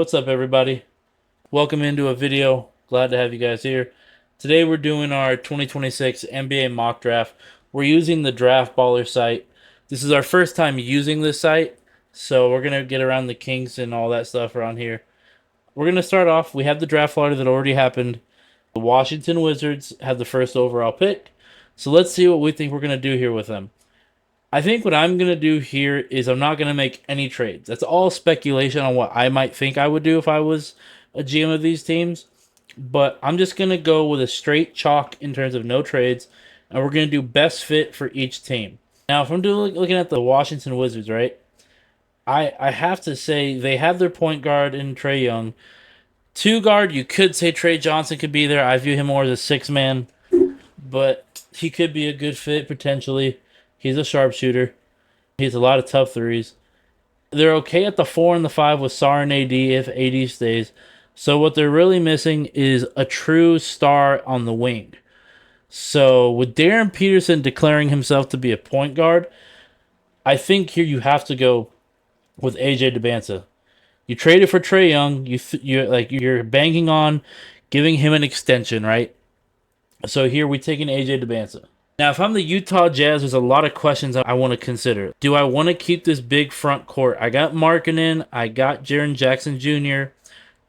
What's up, everybody? Welcome into a video. Glad to have you guys here. Today we're doing our 2026 NBA mock draft. We're using the Draft Baller site. This is our first time using this site, so we're gonna get around the kinks and all that stuff around here. We're gonna start off. We have the draft lottery that already happened. The Washington Wizards have the first overall pick, so let's see what we think we're gonna do here with them. I think what I'm going to do here is I'm not going to make any trades. That's all speculation on what I might think I would do if I was a GM of these teams. But I'm just going to go with a straight chalk in terms of no trades. And we're going to do best fit for each team. Now, if I'm looking at the Washington Wizards, right? I have to say they have their point guard in Trae Young. Two guard, you could say Trey Johnson could be there. I view him more as a six-man. But he could be a good fit potentially. He's a sharpshooter. He has a lot of tough threes. They're okay at the 4 and the 5 with Sar and AD if AD stays. So what they're really missing is a true star on the wing. So with Darryn Peterson declaring himself to be a point guard, I think here you have to go with AJ Dybantsa. You traded for Trae Young. You're banking on giving him an extension, right? So here we're taking AJ Dybantsa. Now, if I'm the Utah Jazz, there's a lot of questions I want to consider. Do I want to keep this big front court? I got Markkanen. I got Jaren Jackson Jr.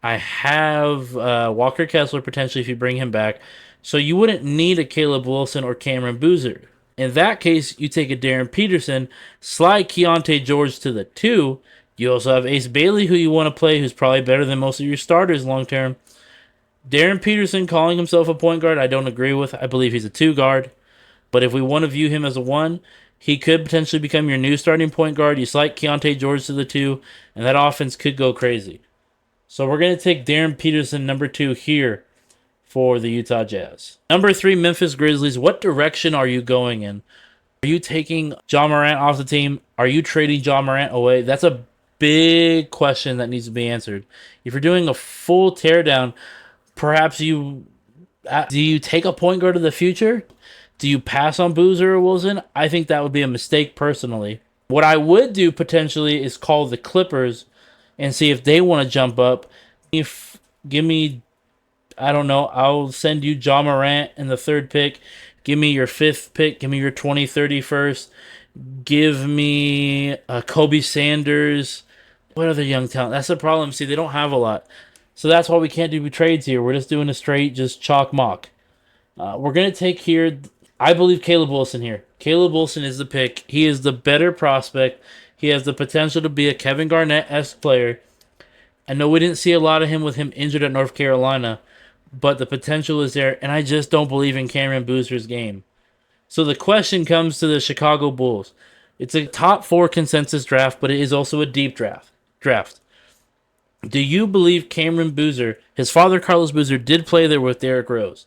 I have Walker Kessler potentially if you bring him back. So you wouldn't need a Caleb Wilson or Cameron Boozer. In that case, you take a Darryn Peterson, slide Keontae George to the 2. You also have Ace Bailey, who you want to play, who's probably better than most of your starters long term. Darryn Peterson calling himself a point guard, I don't agree with. I believe he's a 2 guard. But if we want to view him as a 1, he could potentially become your new starting point guard. You slide Keontae George to the 2, and that offense could go crazy. So we're going to take Darryn Peterson, number 2, here for the Utah Jazz. Number 3, Memphis Grizzlies. What direction are you going in? Are you taking Ja Morant off the team? Are you trading Ja Morant away? That's a big question that needs to be answered. If you're doing a full teardown, perhaps do you take a point guard of the future? Do you pass on Boozer or Wilson? I think that would be a mistake personally. What I would do potentially is call the Clippers and see if they want to jump up. Give me, I don't know, I'll send you Ja Morant in the 3rd pick. Give me your 5th pick. Give me your 2031st. Give me Kobe Sanders. What other young talent? That's the problem. See, they don't have a lot. So that's why we can't do trades here. We're just doing a straight, just chalk mock. We're going to take here, I believe Caleb Wilson here. Caleb Wilson is the pick. He is the better prospect. He has the potential to be a Kevin Garnett-esque player. I know we didn't see a lot of him with him injured at North Carolina, but the potential is there, and I just don't believe in Cameron Boozer's game. So the question comes to the Chicago Bulls. It's a top 4 consensus draft, but it is also a deep draft. Do you believe Cameron Boozer, his father Carlos Boozer, did play there with Derrick Rose?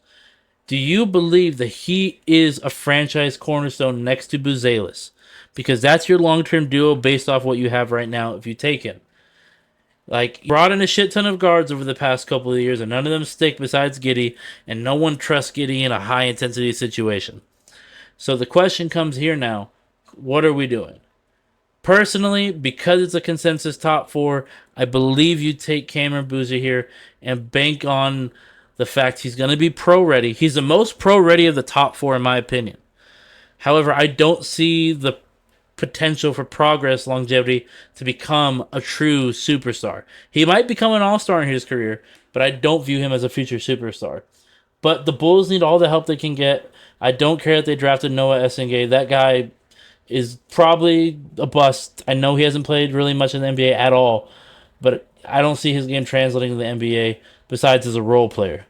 Do you believe that he is a franchise cornerstone next to Buzelis? Because that's your long-term duo based off what you have right now if you take him. Like, brought in a shit ton of guards over the past couple of years, and none of them stick besides Giddey, and no one trusts Giddey in a high-intensity situation. So the question comes here now, what are we doing? Personally, because it's a consensus top 4, I believe you take Cameron Boozer here and bank on the fact he's going to be pro-ready. He's the most pro-ready of the top 4 in my opinion. However, I don't see the potential for progress, longevity, to become a true superstar. He might become an all-star in his career, but I don't view him as a future superstar. But the Bulls need all the help they can get. I don't care that they drafted Noah Essengay. That guy is probably a bust. I know he hasn't played really much in the NBA at all, but I don't see his game translating to the NBA besides as a role player.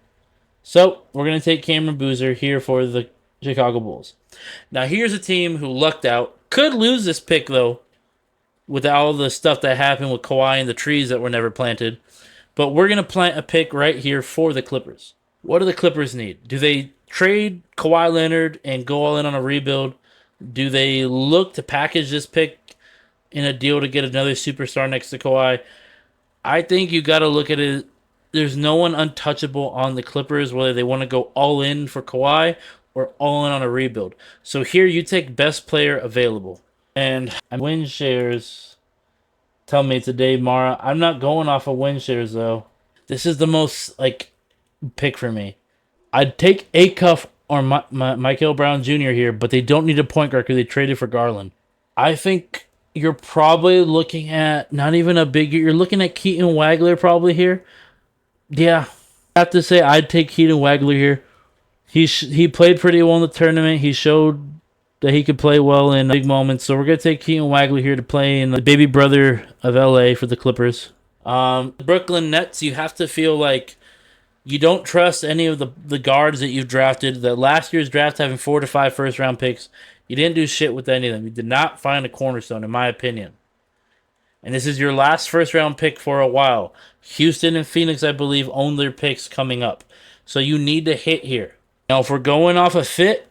So we're going to take Cameron Boozer here for the Chicago Bulls. Now here's a team who lucked out. Could lose this pick, though, with all the stuff that happened with Kawhi and the trees that were never planted. But we're going to plant a pick right here for the Clippers. What do the Clippers need? Do they trade Kawhi Leonard and go all in on a rebuild? Do they look to package this pick in a deal to get another superstar next to Kawhi? I think you got to look at it. There's no one untouchable on the Clippers, whether they want to go all in for Kawhi or all in on a rebuild. So here you take best player available. And win shares. Tell me today, Mara. I'm not going off of win shares though. This is the most like pick for me. I'd take Acuff or Michael Brown Jr. here, but they don't need a point guard because they traded for Garland. I think you're probably looking at not even a big. You're looking at Keaton Wagler probably here. Yeah, I have to say I'd take Keaton Wagler here. He played pretty well in the tournament. He showed that he could play well in big moments. So we're gonna take Keaton Wagler here to play in the baby brother of LA for the Clippers. Brooklyn Nets. You have to feel like you don't trust any of the guards that you've drafted. The last year's draft having 4 to 5 first round picks. You didn't do shit with any of them. You did not find a cornerstone, in my opinion. And this is your last first round pick for a while. Houston and Phoenix, I believe, own their picks coming up. So you need to hit here. Now, if we're going off a fit,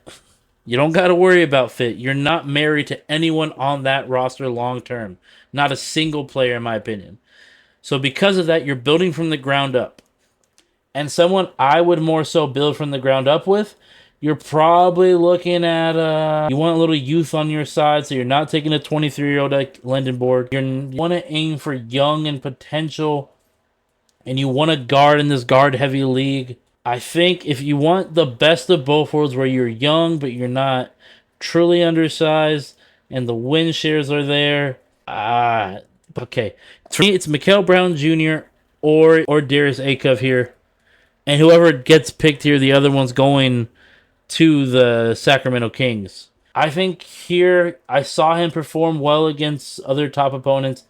you don't got to worry about fit. You're not married to anyone on that roster long term. Not a single player, in my opinion. So because of that, you're building from the ground up. And someone I would more so build from the ground up with, you're probably looking at, you want a little youth on your side, so you're not taking a 23-year-old like Lindenborg. You want to aim for young and potential, and you want to guard in this guard-heavy league. I think if you want the best of both worlds where you're young, but you're not truly undersized, and the win shares are there, okay. For me, it's Mikel Brown Jr. or Darius Acuff here. And whoever gets picked here, the other one's going to the Sacramento Kings. I think here, I saw him perform well against other top opponents.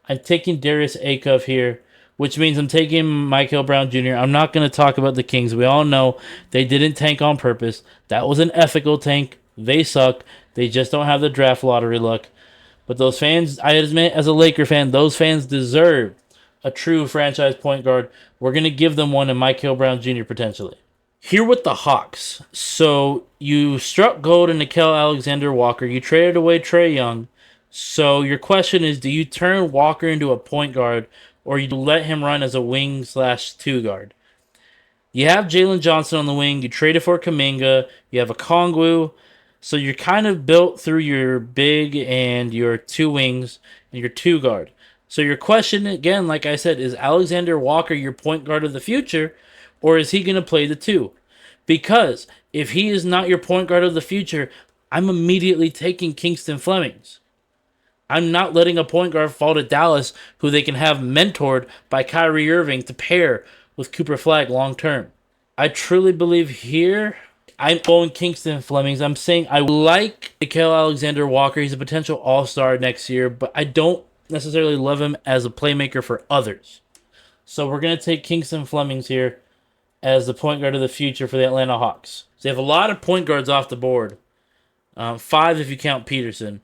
I'm taking Darius Acuff here, which means I'm taking Michael Brown Jr. I'm not going to talk about the Kings. We all know they didn't tank on purpose. That was an ethical tank. They suck. They just don't have the draft lottery luck. But those fans, I admit, as a Laker fan, those fans deserve a true franchise point guard. We're going to give them one in Michael Brown Jr. potentially. Here with the Hawks. So you struck gold in Nickeil Alexander-Walker. You traded away Trae Young. So your question is, do you turn Walker into a point guard or you let him run as a wing/2 guard? You have Jalen Johnson on the wing. You traded for Kuminga. You have a Kongwu. So you're kind of built through your big and your 2 wings and your 2 guard. So your question, again, like I said, is Alexander Walker your point guard of the future, or is he going to play the 2? Because if he is not your point guard of the future, I'm immediately taking Kingston Flemings. I'm not letting a point guard fall to Dallas who they can have mentored by Kyrie Irving to pair with Cooper Flag long term. I truly believe here I'm going Kingston Flemings. I'm saying I like Nickeil Alexander-Walker. He's a potential all-star next year, but I don't necessarily love him as a playmaker for others. So we're going to take Kingston Flemings here as the point guard of the future for the Atlanta Hawks. So they have a lot of point guards off the board. 5 if you count Peterson.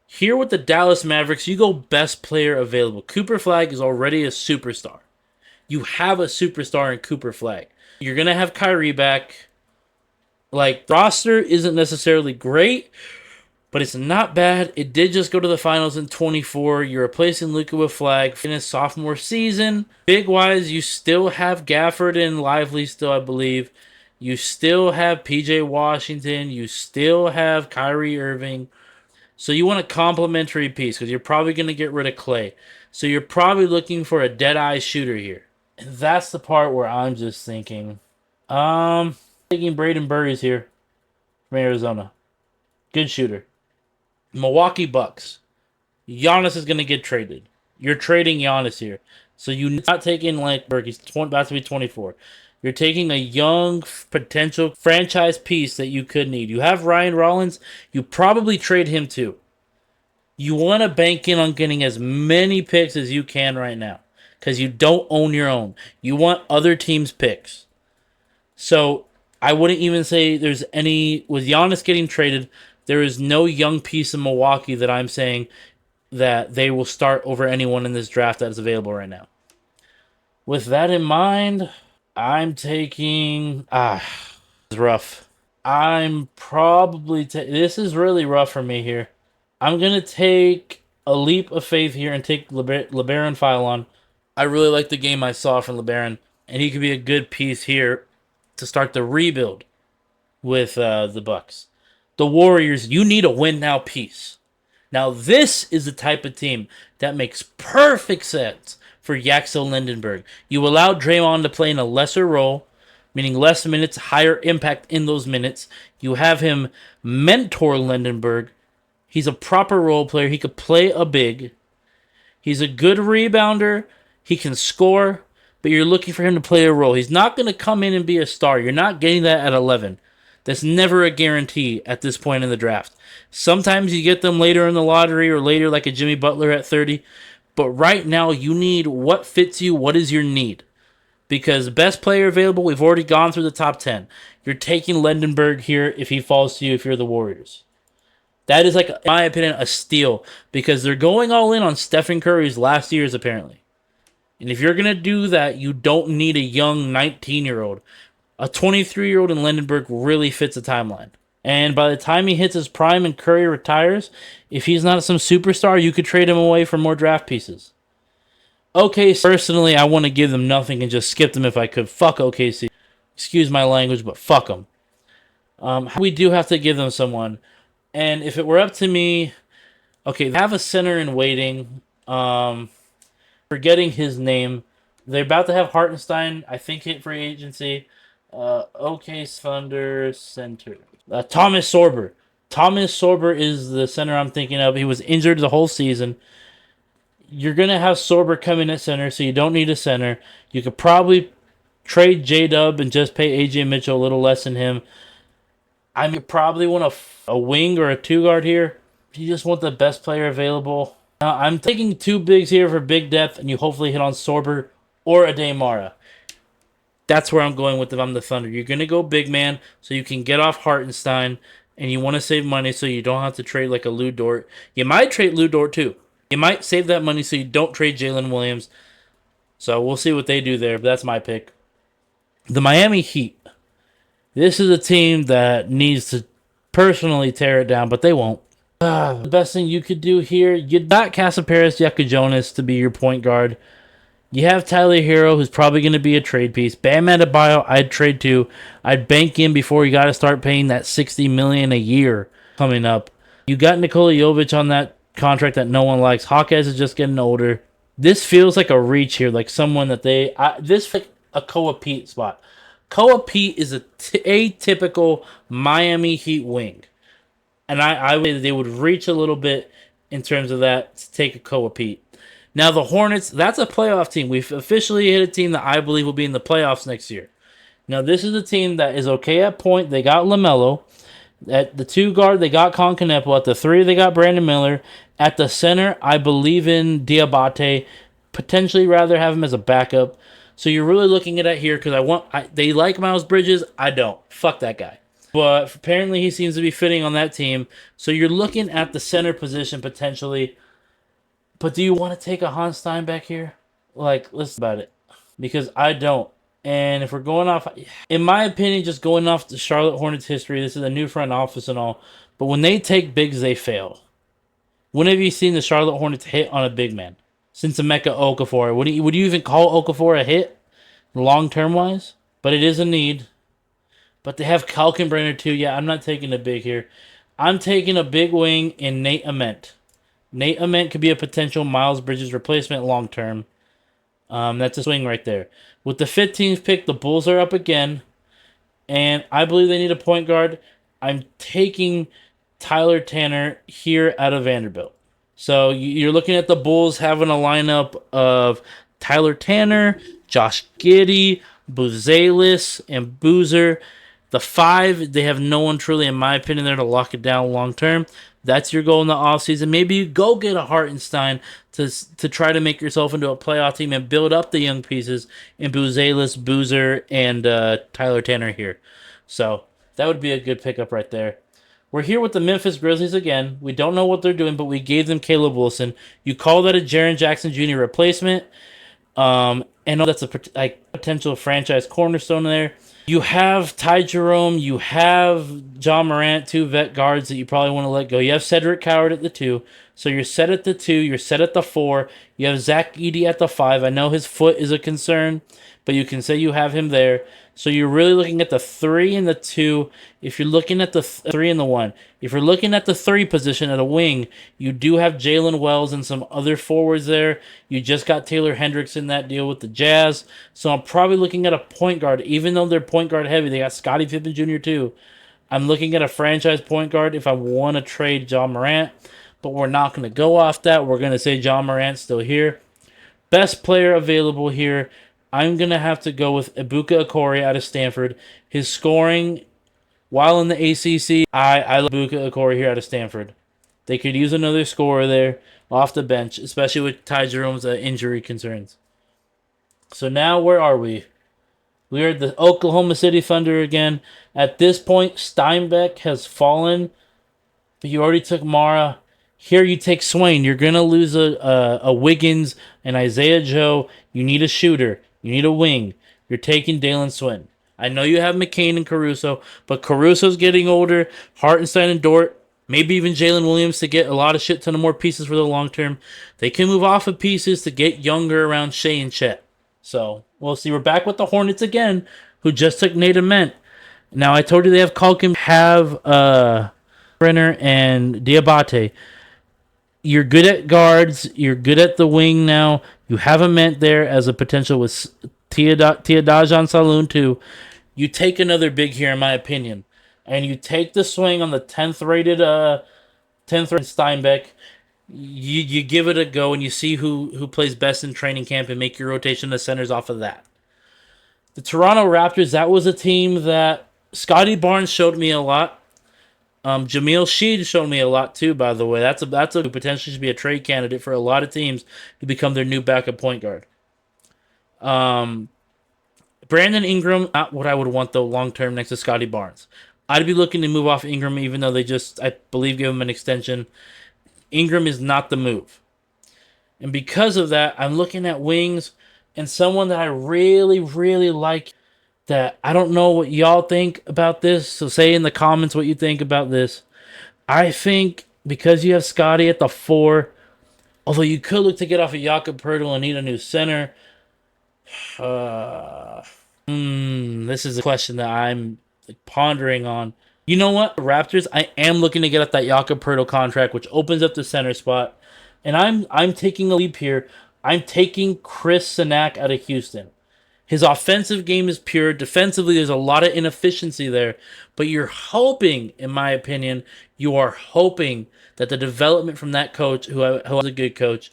Here with the Dallas Mavericks, you go best player available. Cooper Flag is already a superstar. You have a superstar in Cooper Flag. You're going to have Kyrie back. Like, roster isn't necessarily great, but it's not bad. It did just go to the finals in 24. You're replacing Luka with Flag in his sophomore season. Big-wise, you still have Gafford and Lively still, I believe. You still have P.J. Washington. You still have Kyrie Irving. So you want a complementary piece because you're probably going to get rid of Clay. So you're probably looking for a dead-eye shooter here. And that's the part where I'm just thinking, taking Braden Burries here from Arizona. Good shooter. Milwaukee Bucks. Giannis is going to get traded. You're trading Giannis here. So you're not taking Langberg. He's about to be 24. You're taking a young potential franchise piece that you could need. You have Ryan Rollins. You probably trade him too. You want to bank in on getting as many picks as you can right now because you don't own your own. You want other teams' picks. So I wouldn't even say there's any... With Giannis getting traded, there is no young piece in Milwaukee that I'm saying that they will start over anyone in this draft that is available right now. With that in mind, I'm taking... it's rough. I'm probably... This is really rough for me here. I'm going to take a leap of faith here and take LeBaron Philon. I really like the game I saw from LeBaron, and he could be a good piece here to start the rebuild with the Bucks. The Warriors, you need a win-now piece. Now, this is the type of team that makes perfect sense for Yaxel Lindenberg. You allow Draymond to play in a lesser role, meaning less minutes, higher impact in those minutes. You have him mentor Lindenberg. He's a proper role player. He could play a big. He's a good rebounder. He can score, but you're looking for him to play a role. He's not going to come in and be a star. You're not getting that at 11. That's never a guarantee at this point in the draft. Sometimes you get them later in the lottery or later like a Jimmy Butler at 30. But right now you need what fits you, what is your need. Because best player available, we've already gone through the top 10. You're taking Lindenberg here if he falls to you if you're the Warriors. That is, like, in my opinion, a steal because they're going all in on Stephen Curry's last years, apparently. And if you're going to do that, you don't need a young 19-year-old. A 23-year-old in Lindenberg really fits the timeline. And by the time he hits his prime and Curry retires, if he's not some superstar, you could trade him away for more draft pieces. OKC, personally, I want to give them nothing and just skip them if I could. Fuck OKC. Excuse my language, but fuck them. We do have to give them someone. And if it were up to me, okay, they have a center in waiting. Forgetting his name. They're about to have Hartenstein, I think, hit free agency. OK Thunder center. Thomas Sorber. Thomas Sorber is the center I'm thinking of. He was injured the whole season. You're going to have Sorber come in at center, so you don't need a center. You could probably trade J-Dub and just pay AJ Mitchell a little less than him. I mean, you probably want a wing or a two-guard here. If you just want the best player available. I'm taking two bigs here for big depth, and you hopefully hit on Sorber or a Daymara. That's where I'm going with if I'm the Thunder. You're going to go big man so you can get off Hartenstein, and you want to save money so you don't have to trade like a Lou Dort. You might trade Lou Dort too. You might save that money so you don't trade Jalen Williams. So we'll see what they do there, but that's my pick. The Miami Heat. This is a team that needs to personally tear it down, but they won't. The best thing you could do here, you got Casaparis Jonas to be your point guard. You have Tyler Hero, who's probably going to be a trade piece. Bam Adebayo, I'd trade too. I'd bank in before you got to start paying that $60 million a year coming up. You got Nikola Jovic on that contract that no one likes. Hawkes is just getting older. This feels like a reach here, like someone that this feels like a Koa Pete spot. Koa Pete is a atypical Miami Heat wing. And I would say that they would reach a little bit in terms of that to take a Koa Pete. Now, the Hornets, that's a playoff team. We've officially hit a team that I believe will be in the playoffs next year. Now, this is a team that is okay at point. They got LaMelo. At the two guard, they got Con Canepo. At the three, they got Brandon Miller. At the center, I believe in Diabate. Potentially rather have him as a backup. So you're really looking at it here because they like Miles Bridges. I don't. Fuck that guy. But apparently he seems to be fitting on that team. So you're looking at the center position potentially. But do you want to take a Hans Steinbeck here? Like, listen about it. Because I don't. And if we're going off, in my opinion, just going off the Charlotte Hornets history, this is a new front office and all. But when they take bigs, they fail. When have you seen the Charlotte Hornets hit on a big man? Since Emeka Okafor. Would you even call Okafor a hit? Long-term wise? But it is a need. But they have Kalkenbrenner too. Yeah, I'm not taking a big here. I'm taking a big wing in Nate Ament. Nate Ament could be a potential Miles Bridges replacement long-term. That's a swing right there. With the 15th pick, the Bulls are up again. And I believe they need a point guard. I'm taking Tyler Tanner here out of Vanderbilt. So you're looking at the Bulls having a lineup of Tyler Tanner, Josh Giddey, Buzelis, and Boozer. The 5, they have no one truly, in my opinion, there to lock it down long term. That's your goal in the offseason. Maybe you go get a Hartenstein to try to make yourself into a playoff team and build up the young pieces in Buzelis, Boozer, and Tyler Tanner here. So that would be a good pickup right there. We're here with the Memphis Grizzlies again. We don't know what they're doing, but we gave them Caleb Wilson. You call that a Jaren Jackson Jr. replacement. And and that's a like potential franchise cornerstone there. You have Ty Jerome, you have John Morant, two vet guards that you probably want to let go. You have Cedric Coward at the 2, so you're set at the 2. You're set at the 4. You have Zach Edey at the 5. I know his foot is a concern, but you can say you have him there. So you're really looking at the 3 and the 2. If you're looking at the 3 and the 1, if you're looking at the 3 position at a wing, you do have Jalen Wells and some other forwards there. You just got Taylor Hendricks in that deal with the Jazz. So I'm probably looking at a point guard, even though they're point guard heavy. They got Scottie Pippen Jr. too. I'm looking at a franchise point guard if I want to trade John Morant, but we're not going to go off that. We're going to say John Morant's still here. Best player available here, I'm going to have to go with Ibuka Okoro out of Stanford. His scoring, while in the ACC, I love Ibuka Okoro here out of Stanford. They could use another scorer there off the bench, especially with Ty Jerome's injury concerns. So now where are we? We are at the Oklahoma City Thunder again. At this point, Steinbeck has fallen, but you already took Mara. Here you take Swain. You're going to lose a Wiggins and Isaiah Joe. You need a shooter. You need a wing. You're taking Dalen Swain. I know you have McCain and Caruso, but Caruso's getting older. Hartenstein and Dort, maybe even Jalen Williams to get a lot of shit ton of more pieces for the long term. They can move off of pieces to get younger around Shea and Chet. So we'll see. We're back with the Hornets again, who just took Nate Ament. Now I told you they have Culkin, have Brenner and Diabate. You're good at guards. You're good at the wing now. You have Ament there as a potential with Teodajan Saloon too. You take another big here, in my opinion, and you take the swing on the 10th rated Steinbeck. You give it a go and you see who plays best in training camp and make your rotation of centers off of that. The Toronto Raptors, that was a team that Scotty Barnes showed me a lot. Jamil Sheed showed me a lot too, by the way. That's a potentially should be a trade candidate for a lot of teams to become their new backup point guard. Brandon Ingram, not what I would want though long term next to Scotty Barnes. I'd be looking to move off Ingram even though they just, I believe, gave him an extension. Ingram is not the move. And because of that, I'm looking at wings and someone that I really, really like that I don't know what y'all think about this. So say in the comments what you think about this. I think because you have Scotty at the 4, although you could look to get off of Jakob Poeltl and need a new center. This is a question that I'm pondering on. You know what, Raptors, I am looking to get at that Jakob Poeltl contract, which opens up the center spot. And I'm taking a leap here. I'm taking Chris Sinak out of Houston. His offensive game is pure. Defensively, there's a lot of inefficiency there. But you're hoping, in my opinion, you are hoping that the development from that coach, who is a good coach,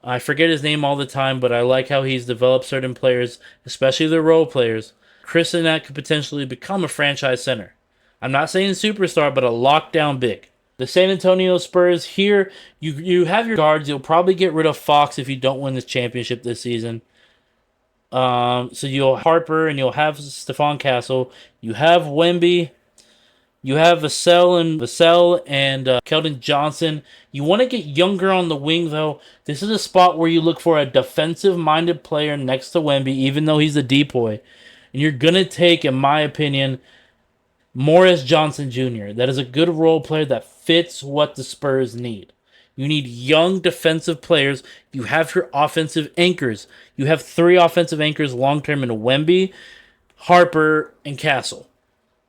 I forget his name all the time, but I like how he's developed certain players, especially the role players. Chris Sinak could potentially become a franchise center. I'm not saying superstar, but a lockdown big. The San Antonio Spurs, here, you have your guards. You'll probably get rid of Fox if you don't win this championship this season. So you'll Harper and you'll have Stephon Castle. You have Wemby. You have Vassell and Keldon Johnson. You want to get younger on the wing, though. This is a spot where you look for a defensive-minded player next to Wemby, even though he's a depoy. And you're going to take, in my opinion, Morris Johnson Jr. That is a good role player that fits what the Spurs need. You need young defensive players. You have your offensive anchors. You have 3 offensive anchors long-term in Wemby, Harper, and Castle.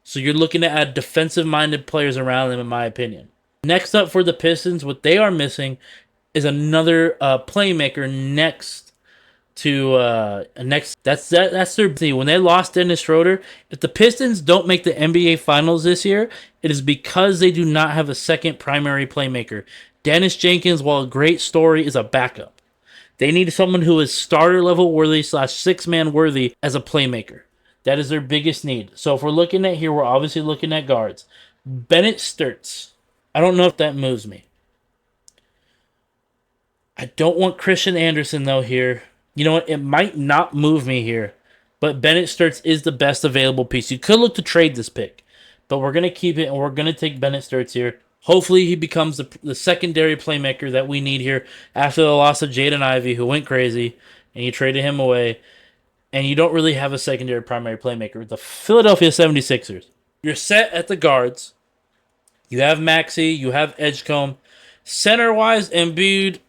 So you're looking to add defensive-minded players around them, in my opinion. Next up for the Pistons, what they are missing is another playmaker next to That's their thing. When they lost Dennis Schroeder, if the Pistons don't make the NBA Finals this year, it is because they do not have a second primary playmaker. Dennis Jenkins, while a great story, is a backup. They need someone who is starter-level worthy / six-man worthy as a playmaker. That is their biggest need. So if we're looking at here, we're obviously looking at guards. Bennett Sturtz. I don't know if that moves me. I don't want Christian Anderson, though, here. You know what? It might not move me here. But Bennett Sturtz is the best available piece. You could look to trade this pick. But we're going to keep it, and we're going to take Bennett Sturtz here. Hopefully he becomes the secondary playmaker that we need here after the loss of Jaden Ivey, who went crazy. and you traded him away, and you don't really have a secondary primary playmaker. The Philadelphia 76ers. You're set at the guards. You have Maxey, you have Edgecombe. Center-wise, Embiid,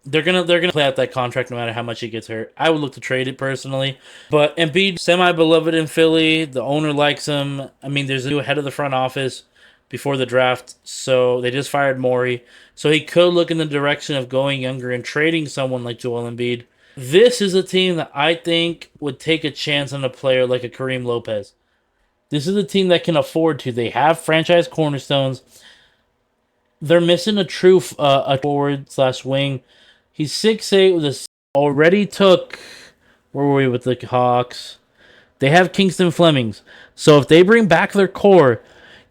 they're gonna play out that contract no matter how much he gets hurt. I would look to trade it personally, but Embiid semi-beloved in Philly. The owner likes him. I mean, there's a new head of the front office before the draft, so they just fired Morey. So he could look in the direction of going younger and trading someone like Joel Embiid. This is a team that I think would take a chance on a player like a Kareem Lopez. This is a team that can afford to. They have franchise cornerstones. They're missing a true a forward slash wing. He's 6'8" with a already took. Where were we with the Hawks? They have Kingston Flemings. So if they bring back their core,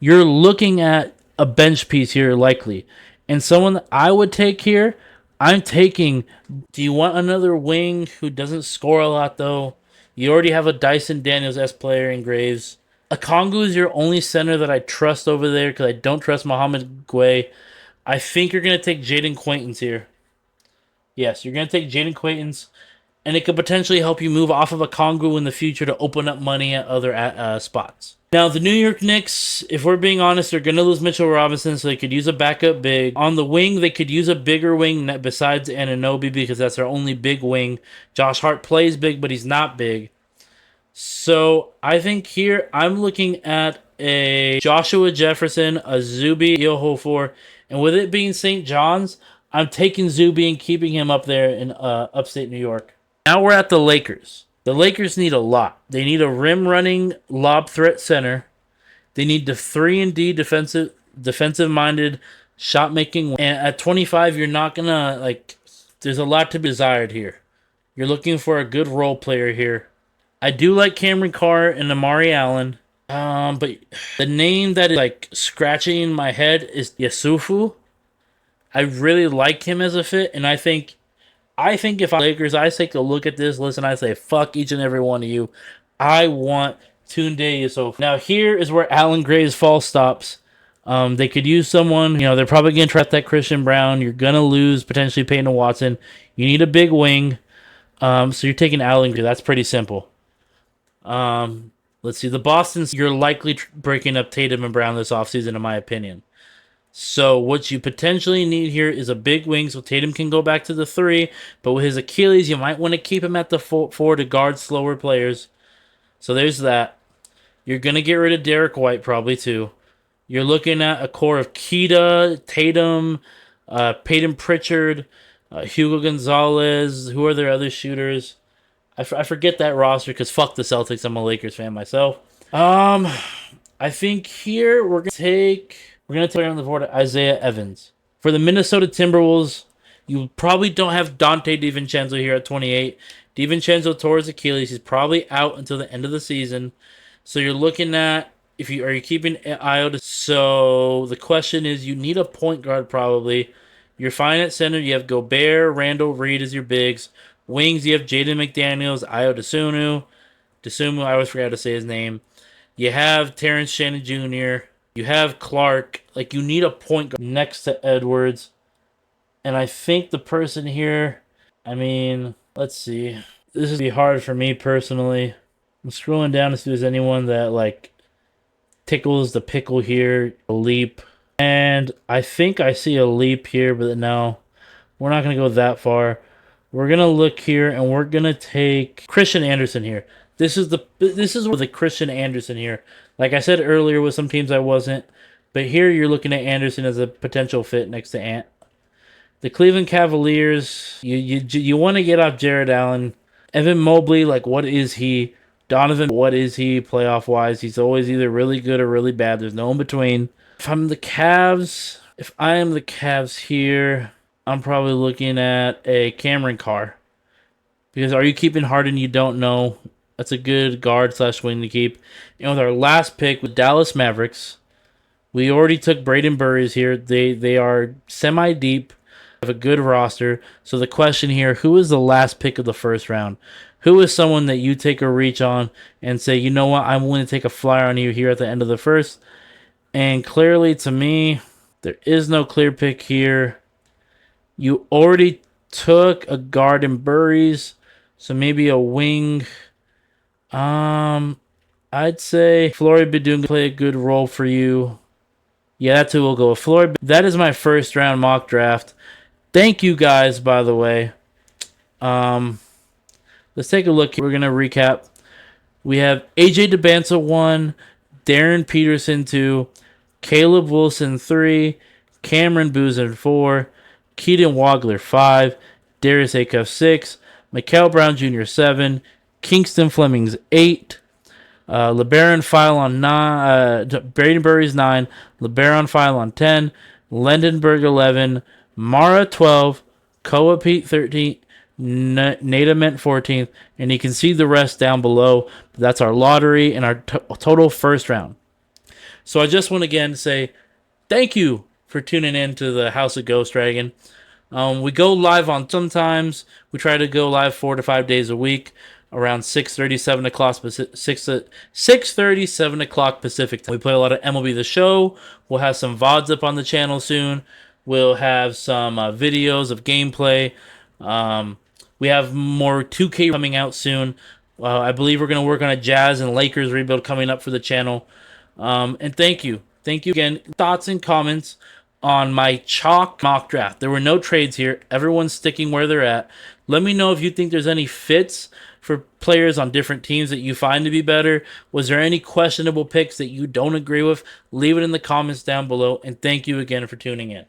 you're looking at a bench piece here likely. And someone that I would take here, I'm taking. Do you want another wing who doesn't score a lot though? You already have a Dyson Daniels-S player in Graves. Okongwu is your only center that I trust over there because I don't trust Mohamed Gueye. I think you're going to take Jaden Quaintance here. Yes, you're going to take Jaden Quaintance, and it could potentially help you move off of Okongwu in the future to open up money at other spots. Now, the New York Knicks, if we're being honest, they're going to lose Mitchell Robinson, so they could use a backup big. On the wing, they could use a bigger wing besides Anunoby because that's their only big wing. Josh Hart plays big, but he's not big. So I think here I'm looking at a Joshua Jefferson, a Zuby Iohofor, and with it being St. John's, I'm taking Zuby and keeping him up there in upstate New York. Now we're at the Lakers. The Lakers need a lot. They need a rim-running lob threat center. They need the 3-and-D defensive-minded shot-making. And at 25, you're not going to, there's a lot to be desired here. You're looking for a good role player here. I do like Cameron Carr and Amari Allen. But the name that is, scratching in my head is Yasufu. I really like him as a fit, and I think if I'm Lakers, I take a look at this list and I say, fuck each and every one of you. I want Tunde Yasufu. Now, here is where Alan Gray's fall stops. They could use someone, they're probably going to trust that Christian Brown. You're going to lose potentially Peyton Watson. You need a big wing. So you're taking Alan Gray. That's pretty simple. Let's see. The Bostons, you're likely breaking up Tatum and Brown this offseason, in my opinion. So what you potentially need here is a big wing so Tatum can go back to the 3. But with his Achilles, you might want to keep him at the 4 to guard slower players. So there's that. You're going to get rid of Derek White probably too. You're looking at a core of Keita, Tatum, Peyton Pritchard, Hugo Gonzalez. Who are their other shooters? I forget that roster because fuck the Celtics. I'm a Lakers fan myself. I think here we're gonna take on the board Isaiah Evans. For the Minnesota Timberwolves, you probably don't have Dante DiVincenzo here at 28. DiVincenzo tore his Achilles. He's probably out until the end of the season. So you're looking at are you keeping Io? So the question is, you need a point guard probably. You're fine at center. You have Gobert, Randall, Reed as your bigs. Wings, you have Jaden McDaniels, Io DeSumo, I always forgot to say his name. You have Terrence Shannon Jr., you have Clark. You need a point guard next to Edwards. And I think the person here, let's see. This is be hard for me personally. I'm scrolling down to see if there's anyone that, tickles the pickle here. A leap. And I think I see a leap here, but no. We're not going to go that far. We're going to look here, and we're going to take Christian Anderson here. This is the Christian Anderson here. Like I said earlier with some teams I wasn't. But here you're looking at Anderson as a potential fit next to Ant. The Cleveland Cavaliers, you want to get off Jared Allen. Evan Mobley, what is he? Donovan, what is he playoff-wise? He's always either really good or really bad. There's no in between. If I am the Cavs here, I'm probably looking at a Cameron Carr. Because are you keeping Harden? You don't know. That's a good guard/wing to keep. And with our last pick with Dallas Mavericks, we already took Braden Burries here. They are semi-deep, have a good roster. So the question here, who is the last pick of the first round? Who is someone that you take a reach on and say, you know what, I'm willing to take a flyer on you here at the end of the first? And clearly, to me, there is no clear pick here. You already took a guard in Burries, so maybe a wing. I'd say Flory Badun can play a good role for you. Yeah, that's who we'll go with. Flory. That is my first round mock draft. Thank you guys, by the way. Let's take a look. We're gonna recap. We have AJ Dybantsa 1, Darryn Peterson 2, Caleb Wilson 3, Cameron Boozen 4, Keaton Wagler 5, Darius Acuff 6, Mikael Brown Jr. 7, Kingston Fleming's 8, LeBaron Philon 9, Braden Burry's 9, LeBaron Philon 10, Lendenberg 11, Mara 12, Koa Pete 13, Nadament 14th, and you can see the rest down below. That's our lottery and our total first round. So I just want to again say thank you for tuning in to the House of Ghost Dragon. We go live on sometimes. We try to go live 4 to 5 days a week around 6:30, 7 o'clock, 6:30, 7 o'clock Pacific time. We play a lot of MLB The Show. We'll have some VODs up on the channel soon. We'll have some videos of gameplay. We have more 2K coming out soon. I believe we're going to work on a Jazz and Lakers rebuild coming up for the channel. And thank you. Thank you again. Thoughts and comments on my chalk mock draft. There were no trades here. Everyone's sticking where they're at. Let me know if you think there's any fits for players on different teams that you find to be better. Was there any questionable picks that you don't agree with? Leave it in the comments down below. And thank you again for tuning in.